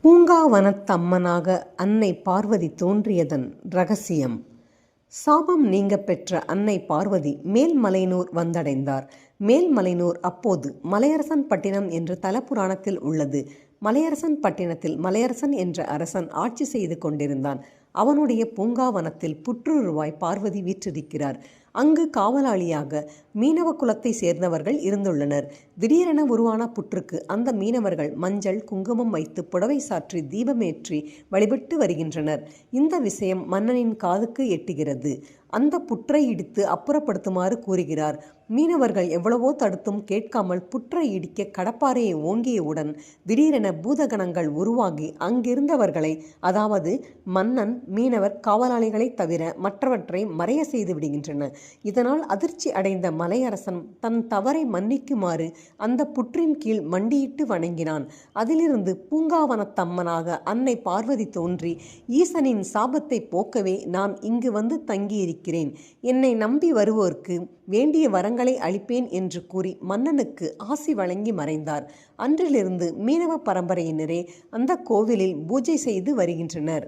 பூங்காவனத்தம்மனாக அன்னை பார்வதி தோன்றியதன் இரகசியம். சாபம் நீங்க பெற்ற அன்னை பார்வதி மேல்மலையனூர் வந்தடைந்தார். மேல்மலையனூர் அப்போது மலையரசன் பட்டினம் என்று தலபுராணத்தில் உள்ளது. மலையரசன் பட்டினத்தில் மலையரசன் என்ற அரசன் ஆட்சி செய்து கொண்டிருந்தான். அவனுடைய பூங்காவனத்தில் புற்றுருவாய் பார்வதி வீற்றிருக்கிறார். அங்கு காவலாளியாக மீனவ குலத்தை சேர்ந்தவர்கள் இருந்துள்ளனர். திடீரென உருவான புற்றுக்கு அந்த மீனவர்கள் மஞ்சள் குங்குமம் வைத்து புடவை சாற்றி தீபமேற்றி வழிபட்டு வருகின்றனர். இந்த விஷயம் மன்னனின் காதுக்கு எட்டுகிறது. அந்த புற்றை இடித்து அப்புறப்படுத்துமாறு கூறுகிறார். மீனவர்கள் எவ்வளவோ தடுத்தும் கேட்காமல் புற்றை இடிக்க கடப்பாறையை ஓங்கியவுடன் திடீரென பூதகணங்கள் உருவாகி அங்கிருந்தவர்களை, அதாவது மன்னன், மீனவர், காவலாளிகளை தவிர மற்றவற்றை மறைய செய்து விடுகின்றன. இதனால் அதிர்ச்சி அடைந்த மலையரசன் தன் தவறை மன்னிக்குமாறு அந்த புற்றின் கீழ் மண்டியிட்டு வணங்கினான். அதிலிருந்து பூங்காவனத்தம்மனாக அன்னை பார்வதி தோன்றி, ஈசனின் சாபத்தை போக்கவே நான் இங்கு வந்து தங்கியிருக்கிறேன். என்னை நம்பி வருவோர்க்கு வேண்டிய வரங்களை அளிப்பேன் என்று கூறி மன்னனுக்கு ஆசி வழங்கி மறைந்தார். அன்றிலிருந்து மீனவ பரம்பரையினரே அந்த கோவிலில் பூஜை செய்து வருகின்றனர்.